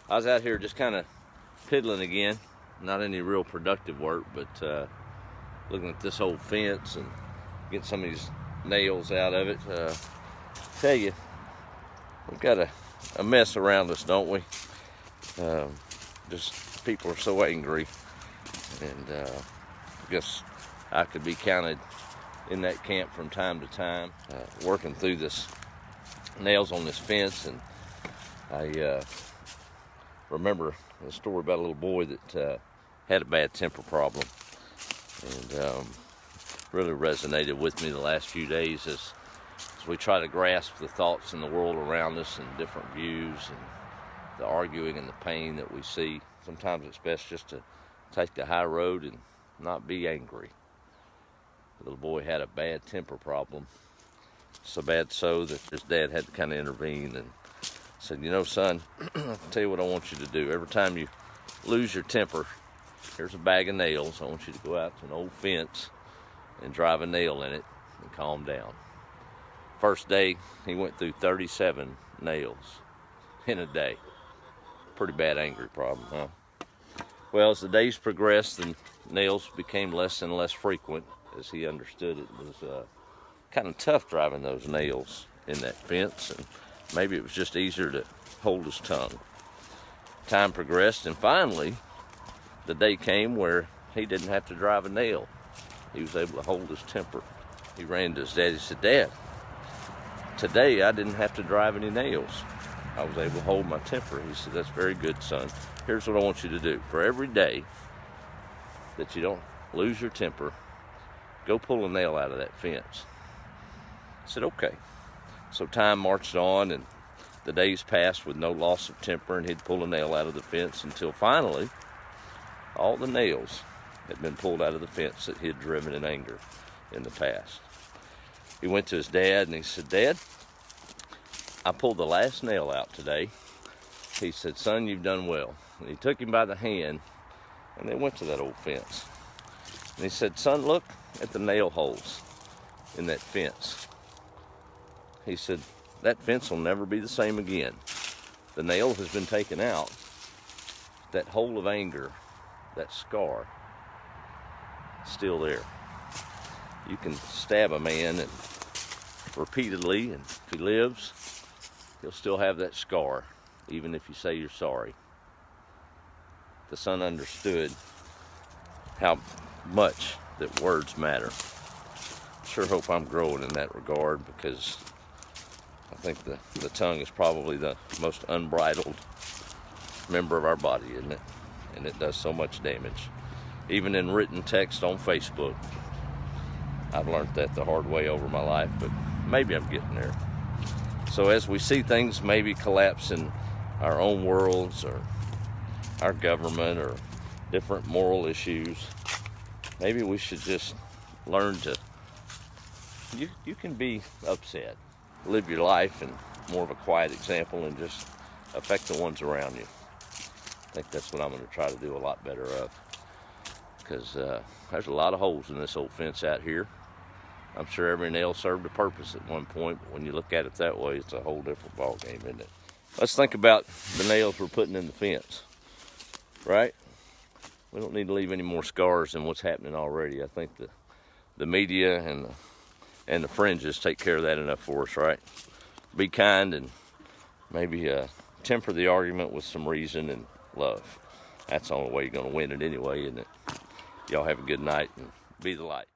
I was out here just kind of piddling again. Not any real productive work, but looking at this old fence and getting some of these nails out of it. Tell you, we've got a mess around us, don't we? Just people are so angry, and I guess I could be counted in that camp from time to time, working through this nails on this fence. And I remember a story about a little boy that had a bad temper problem, and really resonated with me the last few days as we try to grasp the thoughts in the world around us and different views and the arguing and the pain that we see. Sometimes it's best just to take the high road and not be angry. The little boy had a bad temper problem, so bad so that his dad had to kind of intervene and said, you know, son, I'll tell you what I want you to do. Every time you lose your temper, here's a bag of nails. I want you to go out to an old fence and drive a nail in it and calm down. First day, he went through 37 nails in a day. Pretty bad angry problem, huh? Well, as the days progressed, the nails became less and less frequent. As he understood it, it was kind of tough driving those nails in that fence, and maybe it was just easier to hold his tongue. Time progressed, and finally, the day came where he didn't have to drive a nail. He was able to hold his temper. He ran to his dad. He said, Dad, today I didn't have to drive any nails. I was able to hold my temper. He said, that's very good, son. Here's what I want you to do. For every day that you don't lose your temper, go pull a nail out of that fence. I said, okay. So time marched on, and the days passed with no loss of temper, and he'd pull a nail out of the fence until finally all the nails had been pulled out of the fence that he had driven in anger in the past. He went to his dad and he said, Dad, I pulled the last nail out today. He said, son, you've done well. And he took him by the hand, and they went to that old fence. And he said, son, look at the nail holes in that fence. He said, that fence will never be the same again. The nail has been taken out. That hole of anger, that scar, still there. You can stab a man and repeatedly, and if he lives, he'll still have that scar, even if you say you're sorry. The son understood how much that words matter. Sure hope I'm growing in that regard, because I think the tongue is probably the most unbridled member of our body, isn't it? And it does so much damage. Even in written text on Facebook. I've learned that the hard way over my life, but maybe I'm getting there. So as we see things maybe collapse in our own worlds or our government or different moral issues, maybe we should just learn to, you can be upset. Live your life in more of a quiet example and just affect the ones around you. I think that's what I'm going to try to do a lot better of, because there's a lot of holes in this old fence out here. I'm sure every nail served a purpose at one point, but when you look at it that way, it's a whole different ball game, isn't it? Let's think about the nails we're putting in the fence, right? We don't need to leave any more scars than what's happening already. I think the media and the fringes take care of that enough for us, right? Be kind and maybe temper the argument with some reason and love. That's the only way you're going to win it anyway, isn't it? Y'all have a good night and be the light.